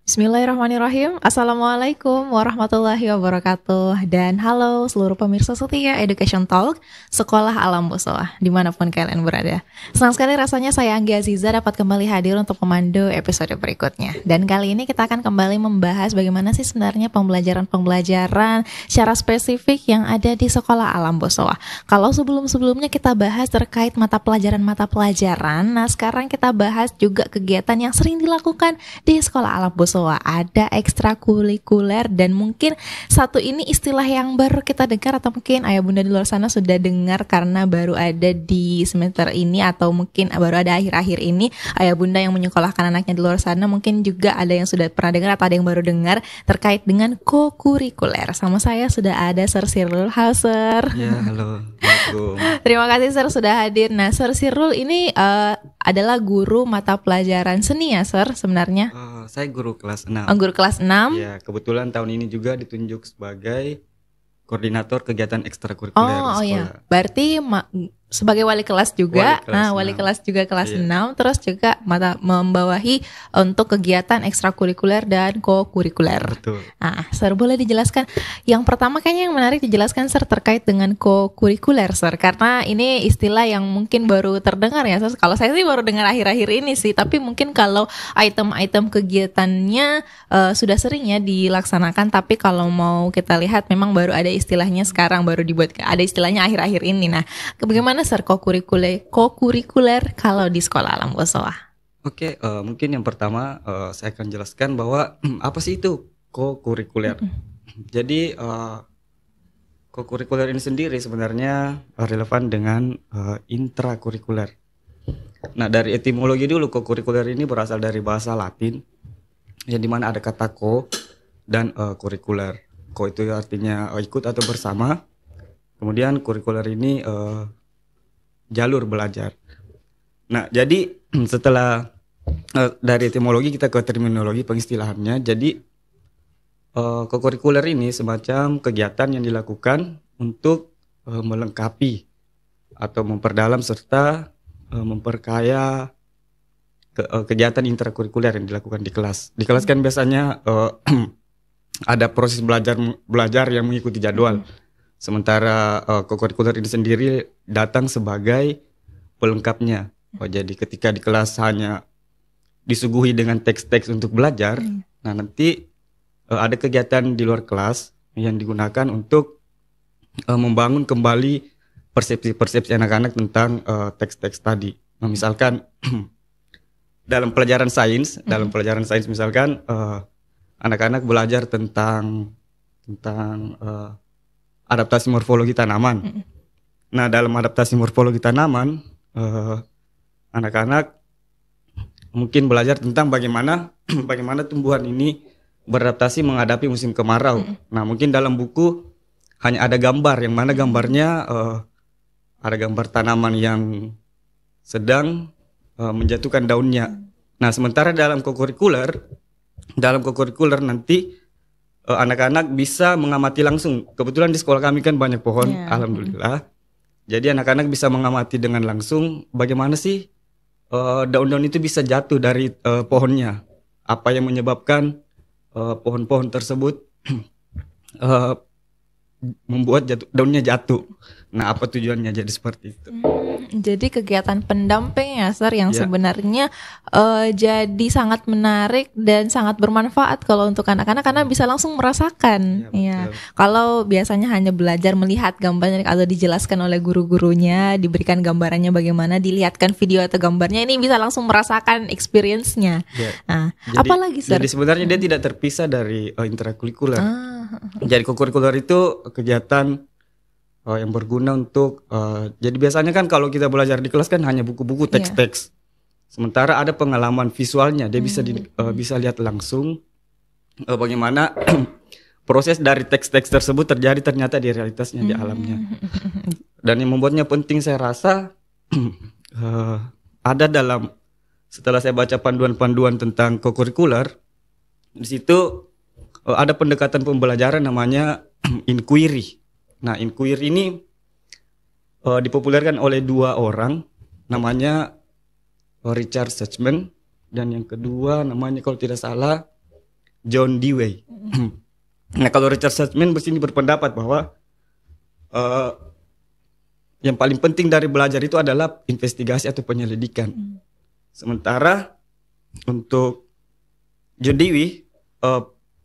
Bismillahirrahmanirrahim. Assalamualaikum warahmatullahi wabarakatuh. Dan halo seluruh pemirsa setia Education Talk Sekolah Alam Boswa dimanapun kalian berada. Senang sekali rasanya saya Anggi Aziza dapat kembali hadir untuk memandu episode berikutnya. Dan kali ini kita akan kembali membahas bagaimana sih sebenarnya pembelajaran secara spesifik yang ada di Sekolah Alam Boswa. Kalau sebelum-sebelumnya kita bahas terkait mata pelajaran, nah sekarang kita bahas juga kegiatan yang sering dilakukan di Sekolah Alam Boswa. Ada ekstrakurikuler dan mungkin satu ini istilah yang baru kita dengar atau mungkin ayah bunda di luar sana sudah dengar karena baru ada di semester ini atau mungkin baru ada akhir-akhir ini. Ayah bunda yang menyekolahkan anaknya di luar sana mungkin juga ada yang sudah pernah dengar atau ada yang baru dengar terkait dengan kokurikuler. Sama saya sudah ada Sir Sirul. Halo Sir. Ya, halo. Assalamualaikum. Terima kasih Sir sudah hadir. Nah Sir Sirul ini adalah guru mata pelajaran seni ya Sir sebenarnya? Saya guru kelas 6. Guru kelas 6. Ya, kebetulan tahun ini juga ditunjuk sebagai koordinator kegiatan ekstrakurikuler di Oh sekolah. iya, berarti sebagai wali kelas juga, wali kelas juga kelas Iya. 6, terus juga membawahi untuk kegiatan ekstrakurikuler dan kokurikuler. Betul. Nah, Sir boleh dijelaskan? Yang pertama kayaknya yang menarik dijelaskan Sir terkait dengan kokurikuler Sir, karena ini istilah yang mungkin baru terdengar ya Sir. Kalau saya sih baru dengar akhir-akhir ini sih, tapi mungkin kalau item-item kegiatannya sudah sering ya dilaksanakan, tapi kalau mau kita lihat memang baru ada istilahnya sekarang, baru dibuat ada istilahnya akhir-akhir ini. Nah, bagaimana Sir kokurikuler kalau di Sekolah Alam Boswa? Oke, mungkin yang pertama saya akan jelaskan bahwa apa sih itu kokurikuler. Jadi kokurikuler ini sendiri sebenarnya relevan dengan intrakurikuler. Nah, dari etimologi dulu, kokurikuler ini berasal dari bahasa Latin yang dimana ada kata ko dan kurikuler. Ko itu artinya ikut atau bersama. Kemudian kurikuler ini jalur belajar. Nah, jadi setelah dari etimologi kita ke terminologi pengistilahannya. Jadi kokurikuler ini semacam kegiatan yang dilakukan untuk melengkapi atau memperdalam serta memperkaya kegiatan intrakurikuler yang dilakukan di kelas. Di kelas kan biasanya ada proses belajar yang mengikuti jadwal. Sementara kokurikuler ini sendiri datang sebagai pelengkapnya. Jadi ketika di kelas hanya disuguhi dengan teks-teks untuk belajar, nah nanti ada kegiatan di luar kelas yang digunakan untuk membangun kembali persepsi-persepsi anak-anak tentang teks-teks tadi. Nah, misalkan dalam pelajaran sains misalkan anak-anak belajar tentang adaptasi morfologi tanaman. Nah, dalam adaptasi morfologi tanaman, anak-anak mungkin belajar tentang bagaimana tumbuhan ini beradaptasi menghadapi musim kemarau. Nah, mungkin dalam buku hanya ada gambar, yang mana gambarnya ada gambar tanaman yang sedang menjatuhkan daunnya. Nah, sementara dalam kokurikuler nanti anak-anak bisa mengamati langsung. Kebetulan di sekolah kami kan banyak pohon, alhamdulillah. Jadi anak-anak bisa mengamati dengan langsung bagaimana sih daun-daun itu bisa jatuh dari pohonnya. Apa yang menyebabkan pohon-pohon tersebut membuat daunnya jatuh. Nah, apa tujuannya jadi seperti itu? Jadi kegiatan pendamping ya Sir yang sebenarnya jadi sangat menarik dan sangat bermanfaat kalau untuk anak-anak karena bisa langsung merasakan. Ya. Kalau biasanya hanya belajar melihat gambarnya atau dijelaskan oleh guru-gurunya, diberikan gambarannya bagaimana, dilihatkan video atau gambarnya, ini bisa langsung merasakan experience-nya. Nah, apalagi Sir? Jadi sebenarnya dia tidak terpisah dari intrakurikuler. Jadi kokurikuler itu kegiatan yang berguna untuk jadi biasanya kan kalau kita belajar di kelas kan hanya buku-buku teks-teks. Sementara ada pengalaman visualnya, dia bisa lihat langsung bagaimana proses dari teks-teks tersebut terjadi ternyata di realitasnya di alamnya. Dan yang membuatnya penting saya rasa ada dalam setelah saya baca panduan-panduan tentang kokurikuler, di situ ada pendekatan pembelajaran namanya inquiry. Nah, inquiry ini dipopulerkan oleh dua orang, namanya Richard Seidman, dan yang kedua namanya kalau tidak salah John Dewey. Nah, kalau Richard Stallman di sini berpendapat bahwa yang paling penting dari belajar itu adalah investigasi atau penyelidikan. Sementara untuk John Dewey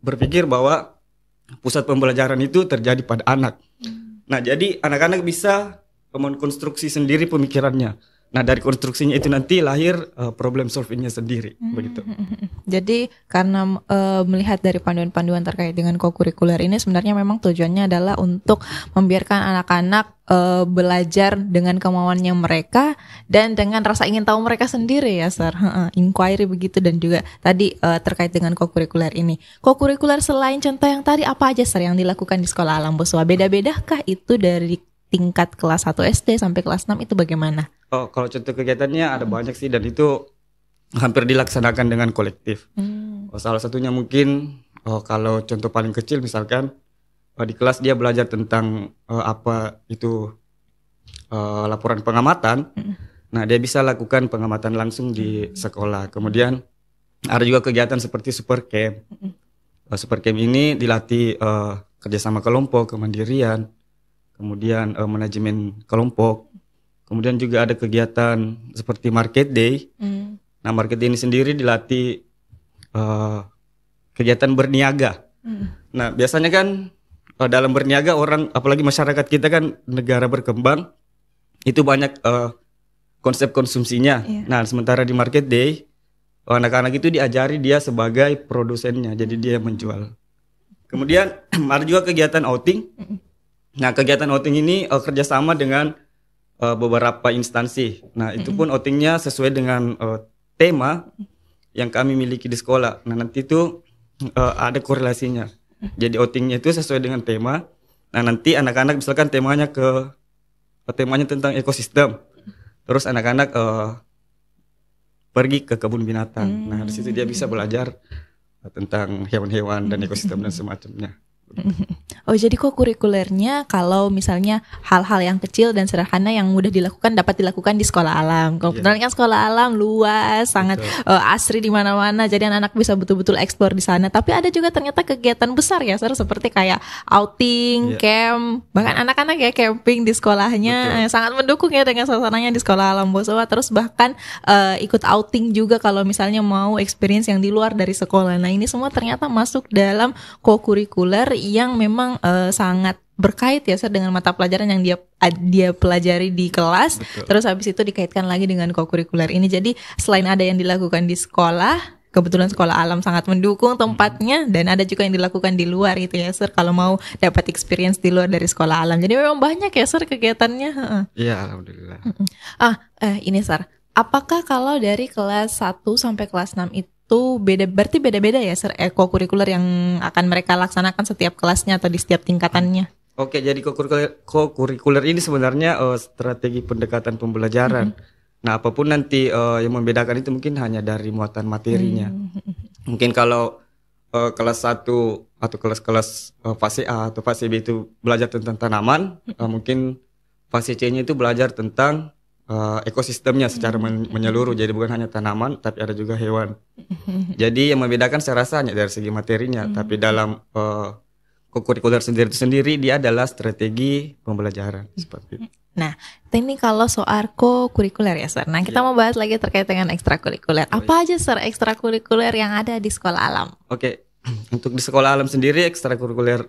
berpikir bahwa pusat pembelajaran itu terjadi pada anak. Nah, jadi anak-anak bisa mengkonstruksi sendiri pemikirannya. Nah, dari konstruksinya itu nanti lahir problem solvingnya sendiri, begitu. Jadi karena melihat dari panduan-panduan terkait dengan kokurikuler ini sebenarnya memang tujuannya adalah untuk membiarkan anak-anak belajar dengan kemauannya mereka dan dengan rasa ingin tahu mereka sendiri ya, Sir. Inquiry begitu, dan juga tadi terkait dengan kokurikuler ini. Kokurikuler selain contoh yang tadi apa aja, Sir, yang dilakukan di sekolah alam Boswa? Beda-bedakah itu dari tingkat kelas 1 SD sampai kelas 6 itu bagaimana? Oh, kalau contoh kegiatannya ada banyak sih, dan itu hampir dilaksanakan dengan kolektif. Salah satunya mungkin kalau contoh paling kecil misalkan di kelas dia belajar tentang apa itu laporan pengamatan. Nah, dia bisa lakukan pengamatan langsung di sekolah. Kemudian ada juga kegiatan seperti super camp. Super camp ini dilatih kerjasama kelompok, kemandirian, kemudian manajemen kelompok. Kemudian juga ada kegiatan seperti market day. Nah, market day ini sendiri dilatih kegiatan berniaga. Nah, biasanya kan dalam berniaga orang, apalagi masyarakat kita kan negara berkembang, itu banyak konsep konsumsinya. Nah, sementara di market day anak-anak itu diajari dia sebagai produsennya, jadi dia menjual. Kemudian ada juga kegiatan outing. Nah, kegiatan outing ini kerjasama dengan beberapa instansi. Nah, itu pun outingnya sesuai dengan tema yang kami miliki di sekolah. Nah, nanti itu ada korelasinya. Jadi outingnya itu sesuai dengan tema. Nah, nanti anak-anak misalkan temanya tentang ekosistem. Terus anak-anak pergi ke kebun binatang. Nah, di situ dia bisa belajar tentang hewan-hewan dan ekosistem dan semacamnya. Oh, jadi kok kurikulernya kalau misalnya hal-hal yang kecil dan sederhana yang mudah dilakukan dapat dilakukan di sekolah alam. Kebetulan kan sekolah alam luas, sangat asri di mana-mana. Jadi anak-anak bisa betul-betul eksplor di sana. Tapi ada juga ternyata kegiatan besar ya, Sir, seperti kayak outing, camp, bahkan anak-anak ya camping di sekolahnya. Sangat mendukung ya dengan suasananya di sekolah alam Boswa. Terus bahkan ikut outing juga kalau misalnya mau experience yang di luar dari sekolah. Nah, ini semua ternyata masuk dalam kokurikuler yang memang sangat berkait ya, Sir, dengan mata pelajaran yang dia pelajari di kelas. Terus habis itu dikaitkan lagi dengan kokurikuler ini. Jadi selain ada yang dilakukan di sekolah, kebetulan sekolah alam sangat mendukung tempatnya, dan ada juga yang dilakukan di luar gitu ya, Sir, kalau mau dapat experience di luar dari sekolah alam. Jadi memang banyak ya, Sir, kegiatannya. Iya, alhamdulillah. Ini, Sir, apakah kalau dari kelas 1 sampai kelas 6 itu berarti beda-beda ya, Sir, kokurikuler yang akan mereka laksanakan setiap kelasnya atau di setiap tingkatannya? Oke, jadi kokurikuler ini sebenarnya strategi pendekatan pembelajaran. Nah, apapun nanti yang membedakan itu mungkin hanya dari muatan materinya. Mungkin kalau kelas 1 atau kelas-kelas fase A atau fase B itu belajar tentang tanaman, mungkin fase C-nya itu belajar tentang ekosistemnya secara menyeluruh. Jadi bukan hanya tanaman, tapi ada juga hewan. Jadi yang membedakan saya rasa hanya dari segi materinya, tapi dalam kokurikuler sendiri dia adalah strategi pembelajaran seperti itu. Nah, ini kalau soal kokurikuler ya, Sir. Nah, kita mau bahas lagi terkait dengan ekstrakurikuler. Apa aja, Sir, ekstrakurikuler yang ada di sekolah alam? Oke, untuk di sekolah alam sendiri ekstrakurikuler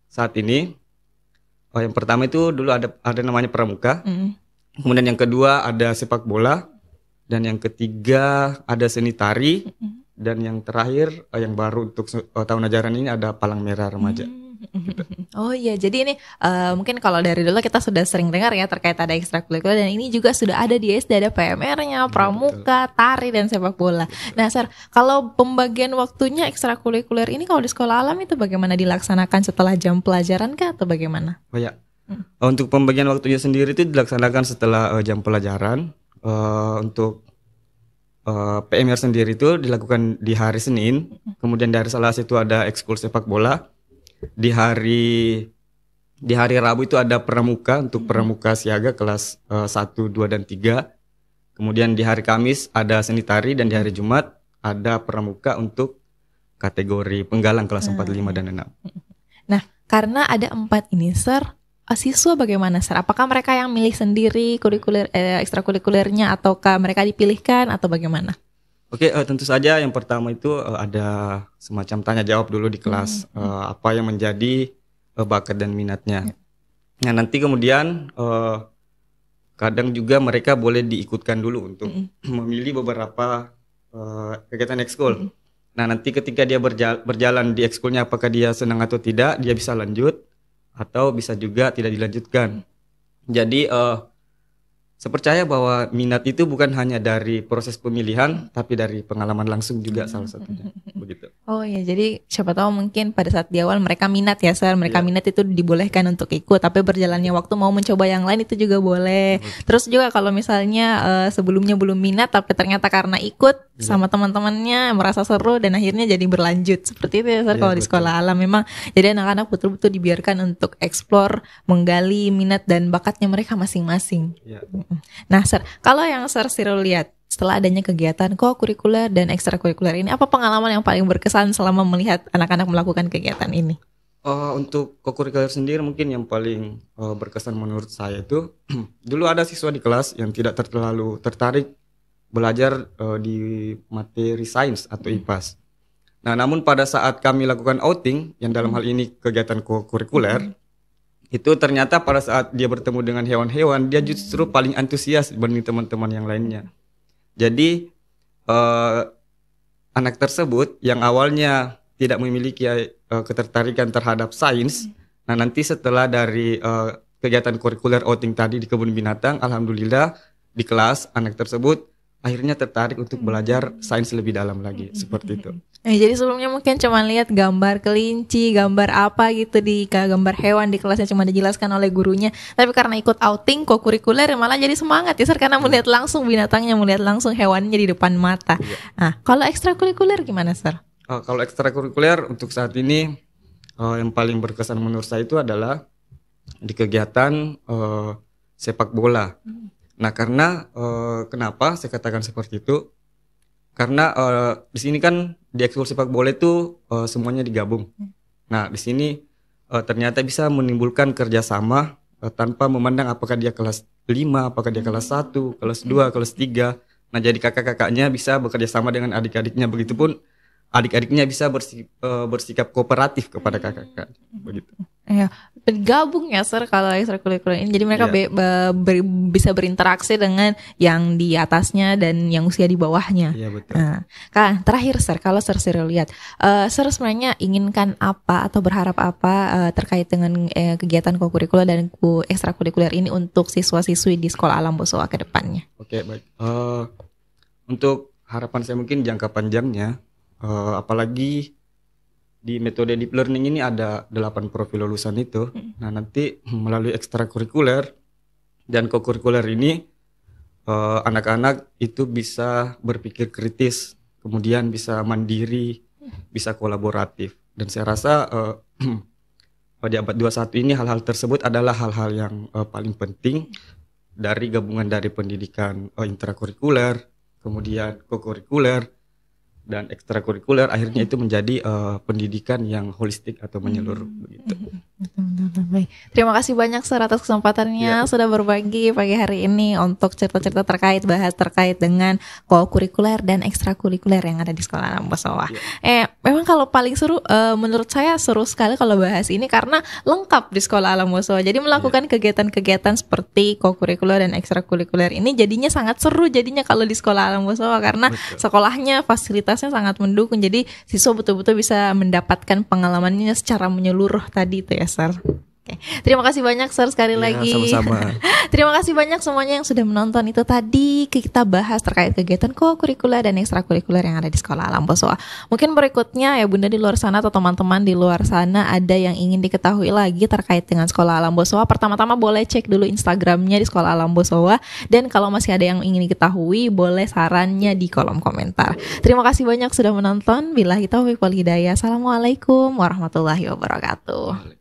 saat ini, yang pertama itu dulu ada namanya pramuka. Kemudian yang kedua ada sepak bola, dan yang ketiga ada seni tari, dan yang terakhir yang baru untuk tahun ajaran ini ada palang merah remaja. Gitu. Oh iya, jadi ini mungkin kalau dari dulu kita sudah sering dengar ya terkait ada ekstrakurikuler, dan ini juga sudah ada di SD, ada PMR-nya, pramuka, tari, dan sepak bola. Nah, Sir, kalau pembagian waktunya ekstrakurikuler ini kalau di sekolah alam itu bagaimana dilaksanakan setelah jam pelajaran kah atau bagaimana? Oh ya. Untuk pembagian waktunya sendiri itu dilaksanakan setelah jam pelajaran. Untuk PMR sendiri itu dilakukan di hari Senin. Kemudian dari Selasa itu ada ekskul sepak bola. Di hari Rabu itu ada pramuka untuk pramuka siaga kelas 1, 2, dan 3. Kemudian di hari Kamis ada seni tari, dan di hari Jumat ada pramuka untuk kategori penggalang kelas 4, 5 dan 6. Nah, karena ada 4 ini, Sir, siswa bagaimana, Sir? Apakah mereka yang milih sendiri kurikuler ekstrakurikulernya ataukah mereka dipilihkan atau bagaimana? Oke, tentu saja yang pertama itu ada semacam tanya jawab dulu di kelas, apa yang menjadi bakat dan minatnya. Nah, nanti kemudian kadang juga mereka boleh diikutkan dulu untuk memilih beberapa kegiatan ekskul. Nah, nanti ketika dia berjalan di ekskulnya, apakah dia senang atau tidak, dia bisa lanjut atau bisa juga tidak dilanjutkan. Jadi saya percaya bahwa minat itu bukan hanya dari proses pemilihan, tapi dari pengalaman langsung juga salah satunya. Begitu. Oh ya, jadi siapa tahu mungkin pada saat di awal mereka minat ya, Sir. Mereka minat itu dibolehkan untuk ikut, tapi berjalannya waktu mau mencoba yang lain itu juga boleh. Terus juga kalau misalnya sebelumnya belum minat, tapi ternyata karena ikut sama teman-temannya merasa seru dan akhirnya jadi berlanjut. Seperti itu ya, Sir. Kalau di sekolah alam memang jadi anak-anak betul-betul dibiarkan untuk explore, menggali minat dan bakatnya mereka masing-masing. Nah, Sir, kalau yang Sir Cyril lihat setelah adanya kegiatan co-kurikuler dan ekstrakurikuler ini, apa pengalaman yang paling berkesan selama melihat anak-anak melakukan kegiatan ini? Untuk co-kurikuler sendiri mungkin yang paling berkesan menurut saya itu dulu ada siswa di kelas yang tidak terlalu tertarik belajar di materi sains atau IPAS. Nah, namun pada saat kami lakukan outing yang dalam hal ini kegiatan co-kurikuler, itu ternyata pada saat dia bertemu dengan hewan-hewan, dia justru paling antusias dibanding teman-teman yang lainnya. Jadi anak tersebut yang awalnya tidak memiliki ketertarikan terhadap sains, nah nanti setelah dari kegiatan kurikuler outing tadi di kebun binatang, alhamdulillah di kelas anak tersebut akhirnya tertarik untuk belajar sains lebih dalam lagi, seperti itu. Jadi sebelumnya mungkin cuma lihat gambar kelinci, gambar apa gitu gambar hewan di kelasnya cuma dijelaskan oleh gurunya. Tapi karena ikut outing co-kurikuler malah jadi semangat ya, Sir, karena melihat langsung binatangnya, melihat langsung hewannya di depan mata. Nah, kalau ekstrakurikuler gimana, Sir? Kalau ekstrakurikuler untuk saat ini yang paling berkesan menurut saya itu adalah di kegiatan sepak bola. Nah, karena kenapa saya katakan seperti itu? Karena di sini kan di ekskul sepak bola itu semuanya digabung. Nah, di sini ternyata bisa menimbulkan kerjasama tanpa memandang apakah dia kelas 5, apakah dia kelas 1, kelas 2, kelas 3. Nah, jadi kakak-kakaknya bisa bekerja sama dengan adik-adiknya. Begitupun adik-adiknya bisa bersikap kooperatif kepada kakak-kakak. Begitu. Ya, bergabung ya, Sir, kalau ekstrakurikuler ini. Jadi mereka bisa berinteraksi dengan yang di atasnya dan yang usia di bawahnya. Iya, betul. Nah, terakhir, Sir, kalau Sir Cyril lihat, Sir sebenarnya inginkan apa atau berharap apa terkait dengan kegiatan co-kurikuler dan ekstrakurikuler ini untuk siswa-siswi di Sekolah Alam Bosowa ke depannya? Oke, baik. Untuk harapan saya mungkin jangka panjangnya, apalagi di metode deep learning ini ada 8 profil lulusan itu. Nah, nanti melalui ekstrakurikuler dan co-kurikuler ini anak-anak itu bisa berpikir kritis, kemudian bisa mandiri, bisa kolaboratif. Dan saya rasa di abad 21 ini hal-hal tersebut adalah hal-hal yang paling penting dari gabungan dari pendidikan intrakurikuler, kemudian co-kurikuler dan ekstrakurikuler, akhirnya itu menjadi pendidikan yang holistik atau menyeluruh begitu. Baik. Terima kasih banyak, Sir, atas kesempatannya sudah berbagi pagi hari ini untuk cerita-cerita bahas terkait dengan co-kurikuler dan ekstrakurikuler yang ada di Sekolah Alam Bosowa. Memang kalau paling seru menurut saya seru sekali kalau bahas ini karena lengkap di Sekolah Alam Bosowa. Jadi melakukan kegiatan-kegiatan seperti co-kurikuler dan ekstrakurikuler ini jadinya sangat seru jadinya kalau di Sekolah Alam Bosowa karena sekolahnya fasilitasnya sangat mendukung. Jadi siswa betul-betul bisa mendapatkan pengalamannya secara menyeluruh tadi itu ya, Sir. Oke. Terima kasih banyak, Sir, sekali lagi. Sama-sama. Terima kasih banyak semuanya yang sudah menonton. Itu tadi kita bahas terkait kegiatan co-kurikuler dan ekstrakurikuler yang ada di Sekolah Alam Bosowa. Mungkin berikutnya ya Bunda di luar sana atau teman-teman di luar sana ada yang ingin diketahui lagi terkait dengan Sekolah Alam Bosowa. Pertama-tama boleh cek dulu Instagramnya di Sekolah Alam Bosowa. Dan kalau masih ada yang ingin diketahui, boleh sarannya di kolom komentar. Terima kasih banyak sudah menonton. Billahi taufiq wal hidayah. Assalamualaikum warahmatullahi wabarakatuh.